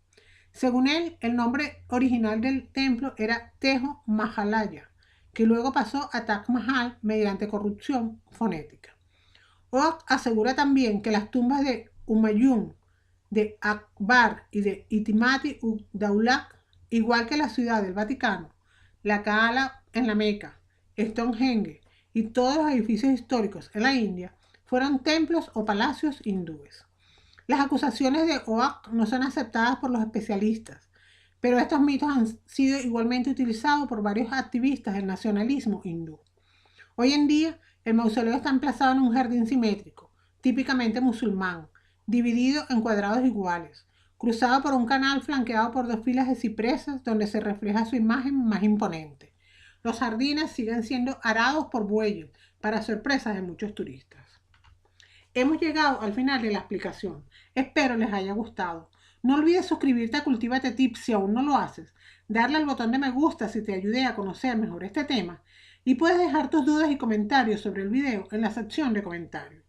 Según él, el nombre original del templo era Tejo Mahalaya, que luego pasó a Taj Mahal mediante corrupción fonética. OAK asegura también que las tumbas de Humayun, de Akbar y de Itimati-ud-Daula, igual que la ciudad del Vaticano, la Kaaba en la Meca, Stonehenge y todos los edificios históricos en la India, fueron templos o palacios hindúes. Las acusaciones de OAK no son aceptadas por los especialistas, pero estos mitos han sido igualmente utilizados por varios activistas del nacionalismo hindú. Hoy en día, el mausoleo está emplazado en un jardín simétrico, típicamente musulmán, dividido en cuadrados iguales, cruzado por un canal flanqueado por dos filas de cipreses donde se refleja su imagen más imponente. Los jardines siguen siendo arados por bueyes, para sorpresa de muchos turistas. Hemos llegado al final de la explicación. Espero les haya gustado. No olvides suscribirte a Cultívate Tips si aún no lo haces, darle al botón de me gusta si te ayudé a conocer mejor este tema y puedes dejar tus dudas y comentarios sobre el video en la sección de comentarios.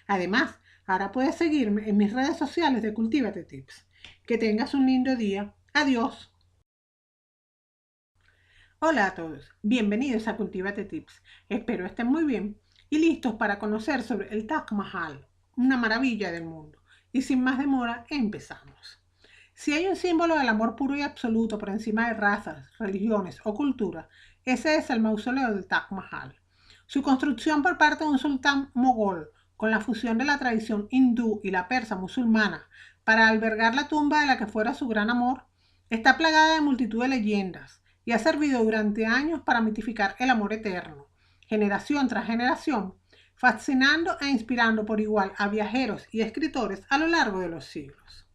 Además, ahora puedes seguirme en mis redes sociales de Cultívate Tips. Que tengas un lindo día. Adiós. Hola a todos, bienvenidos a Cultívate Tips. Espero estén muy bien y listos para conocer sobre el Taj Mahal, una maravilla del mundo. Y sin más demora, empezamos. Si hay un símbolo del amor puro y absoluto por encima de razas, religiones o culturas, ese es el mausoleo del Taj Mahal. Su construcción por parte de un sultán mogol, con la fusión de la tradición hindú y la persa musulmana para albergar la tumba de la que fuera su gran amor, está plagada de multitud de leyendas y ha servido durante años para mitificar el amor eterno, generación tras generación, fascinando e inspirando por igual a viajeros y escritores a lo largo de los siglos.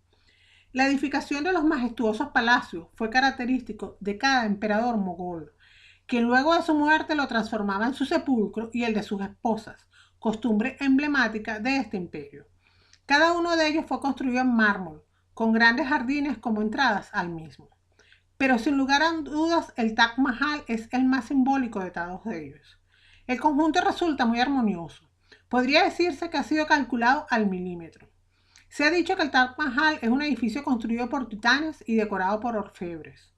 La edificación de los majestuosos palacios fue característico de cada emperador mogol, quien luego de su muerte lo transformaba en su sepulcro y el de sus esposas, costumbre emblemática de este imperio. Cada uno de ellos fue construido en mármol, con grandes jardines como entradas al mismo. Pero sin lugar a dudas, el Taj Mahal es el más simbólico de todos ellos. El conjunto resulta muy armonioso. Podría decirse que ha sido calculado al milímetro. Se ha dicho que el Taj Mahal es un edificio construido por titanes y decorado por orfebres.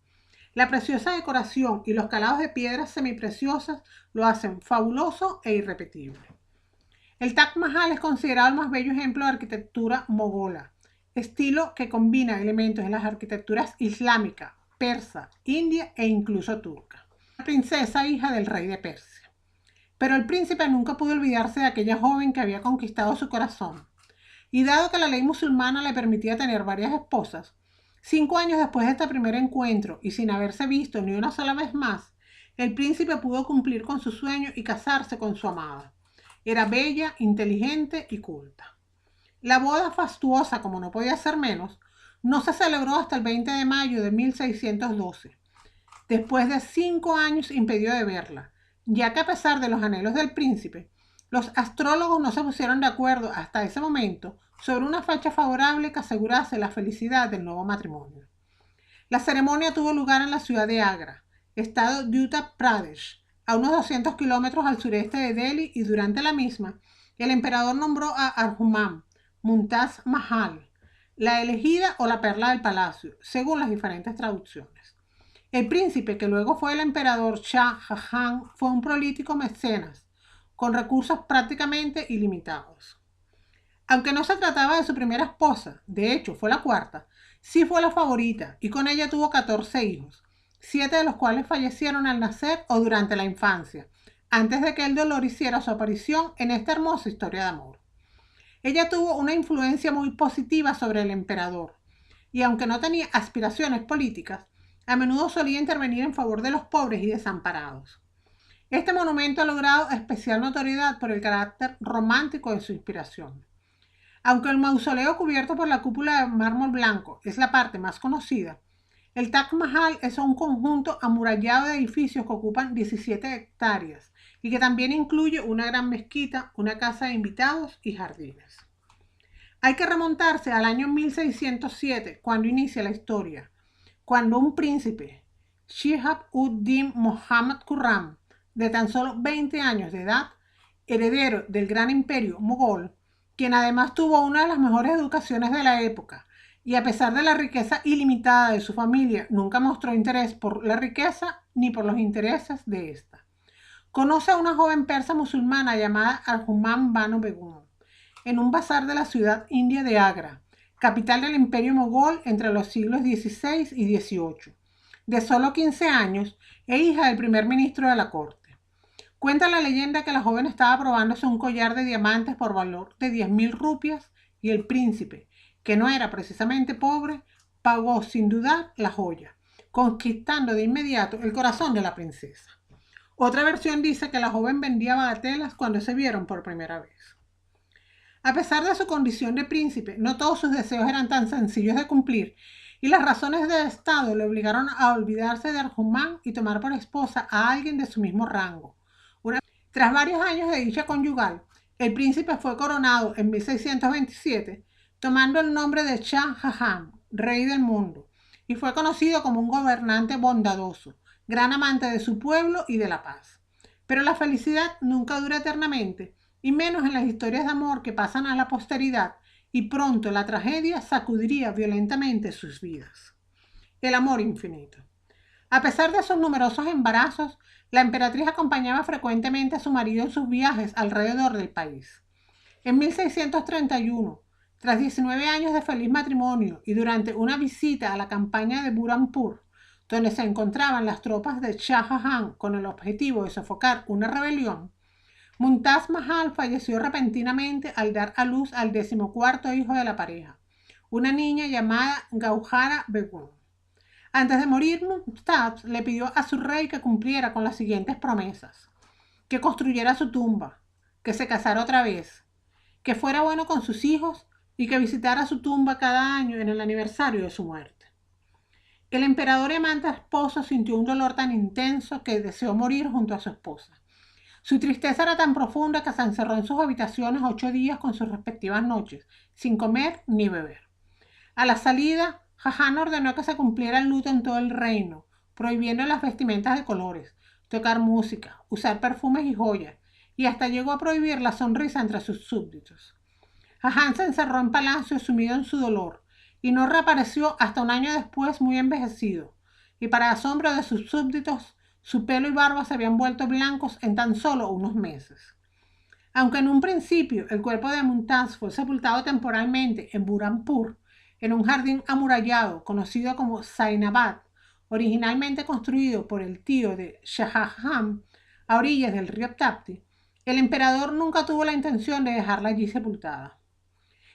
La preciosa decoración y los calados de piedras semipreciosas lo hacen fabuloso e irrepetible. El Taj Mahal es considerado el más bello ejemplo de arquitectura mogola, estilo que combina elementos de las arquitecturas islámica, persa, india e incluso turca. La princesa hija del rey de Persia. Pero el príncipe nunca pudo olvidarse de aquella joven que había conquistado su corazón. Y dado que la ley musulmana le permitía tener varias esposas, 5 años después de este primer encuentro y sin haberse visto ni una sola vez más, el príncipe pudo cumplir con su sueño y casarse con su amada. Era bella, inteligente y culta. La boda fastuosa, como no podía ser menos, no se celebró hasta el 20 de mayo de 1612. Después de 5 años impidió de verla, ya que a pesar de los anhelos del príncipe, los astrólogos no se pusieron de acuerdo hasta ese momento sobre una fecha favorable que asegurase la felicidad del nuevo matrimonio. La ceremonia tuvo lugar en la ciudad de Agra, estado de Uttar Pradesh, a unos 200 kilómetros al sureste de Delhi, y durante la misma, El emperador nombró a Arjumand Mumtaz Mahal, la elegida o la perla del palacio, según las diferentes traducciones. El príncipe, que luego fue el emperador Shah Jahan, fue un prolífico mecenas, con recursos prácticamente ilimitados. Aunque no se trataba de su primera esposa, de hecho fue la cuarta, sí fue la favorita y con ella tuvo 14 hijos, 7 de los cuales fallecieron al nacer o durante la infancia, antes de que el dolor hiciera su aparición en esta hermosa historia de amor. Ella tuvo una influencia muy positiva sobre el emperador, y aunque no tenía aspiraciones políticas, a menudo solía intervenir en favor de los pobres y desamparados. Este monumento ha logrado especial notoriedad por el carácter romántico de su inspiración. Aunque el mausoleo cubierto por la cúpula de mármol blanco es la parte más conocida, el Taj Mahal es un conjunto amurallado de edificios que ocupan 17 hectáreas y que también incluye una gran mezquita, una casa de invitados y jardines. Hay que remontarse al año 1607, cuando inicia la historia, cuando un príncipe, Shihab-ud-Din Muhammad Khurram, de tan solo 20 años de edad, heredero del gran imperio mogol, quien además tuvo una de las mejores educaciones de la época, y a pesar de la riqueza ilimitada de su familia, nunca mostró interés por la riqueza ni por los intereses de esta. Conoce a una joven persa musulmana llamada Arjumand Banu Begum en un bazar de la ciudad india de Agra, capital del imperio mogol entre los siglos XVI y XVIII. De solo 15 años, e hija del primer ministro de la corte. Cuenta la leyenda que la joven estaba probándose un collar de diamantes por valor de 10.000 rupias y el príncipe, que no era precisamente pobre, pagó sin dudar la joya, conquistando de inmediato el corazón de la princesa. Otra versión dice que la joven vendía bagatelas cuando se vieron por primera vez. A pesar de su condición de príncipe, no todos sus deseos eran tan sencillos de cumplir y las razones de Estado le obligaron a olvidarse de Arjumand y tomar por esposa a alguien de su mismo rango. Tras varios años de dicha conyugal, el príncipe fue coronado en 1627, tomando el nombre de Shah Jahan, rey del mundo, y fue conocido como un gobernante bondadoso, gran amante de su pueblo y de la paz. Pero la felicidad nunca dura eternamente, y menos en las historias de amor que pasan a la posteridad, y pronto la tragedia sacudiría violentamente sus vidas. El amor infinito. A pesar de sus numerosos embarazos, la emperatriz acompañaba frecuentemente a su marido en sus viajes alrededor del país. En 1631, tras 19 años de feliz matrimonio y durante una visita a la campaña de Burhanpur, donde se encontraban las tropas de Shah Jahan con el objetivo de sofocar una rebelión, Mumtaz Mahal falleció repentinamente al dar a luz al 14º hijo de la pareja, una niña llamada Gauhara Begum. Antes de morir, Mumtaz le pidió a su rey que cumpliera con las siguientes promesas: que construyera su tumba, que se casara otra vez, que fuera bueno con sus hijos y que visitara su tumba cada año en el aniversario de su muerte. El emperador y amante esposo sintió un dolor tan intenso que deseó morir junto a su esposa. Su tristeza era tan profunda que se encerró en sus habitaciones 8 días con sus respectivas noches, sin comer ni beber. A la salida, Jahan ordenó que se cumpliera el luto en todo el reino, prohibiendo las vestimentas de colores, tocar música, usar perfumes y joyas, y hasta llegó a prohibir la sonrisa entre sus súbditos. Jahan se encerró en palacio sumido en su dolor, y no reapareció hasta un año después muy envejecido, y para asombro de sus súbditos, su pelo y barba se habían vuelto blancos en tan solo unos meses. Aunque en un principio el cuerpo de Mumtaz fue sepultado temporalmente en Burhanpur, en un jardín amurallado conocido como Zainabad, originalmente construido por el tío de Shah Jahan a orillas del río Tapti, el emperador nunca tuvo la intención de dejarla allí sepultada.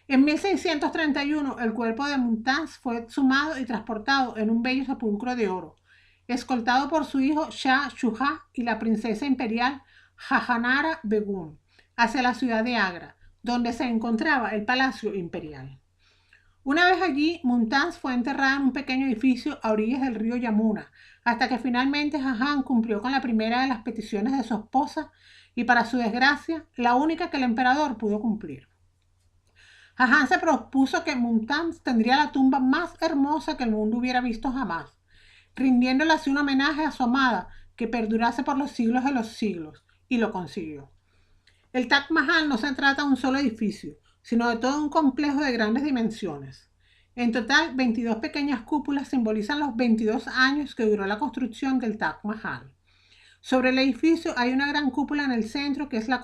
En 1631 el cuerpo de Mumtaz fue exhumado y transportado en un bello sepulcro de oro, escoltado por su hijo Shah Shuja y la princesa imperial Jahanara Begum, hacia la ciudad de Agra, donde se encontraba el palacio imperial. Una vez allí, Mumtaz fue enterrada en un pequeño edificio a orillas del río Yamuna, hasta que finalmente Jahan cumplió con la primera de las peticiones de su esposa y, para su desgracia, la única que el emperador pudo cumplir. Jahan se propuso que Mumtaz tendría la tumba más hermosa que el mundo hubiera visto jamás, rindiéndole así un homenaje a su amada que perdurase por los siglos de los siglos, y lo consiguió. El Taj Mahal no se trata de un solo edificio, sino de todo un complejo de grandes dimensiones. En total, 22 pequeñas cúpulas simbolizan los 22 años que duró la construcción del Taj Mahal. Sobre el edificio hay una gran cúpula en el centro que es la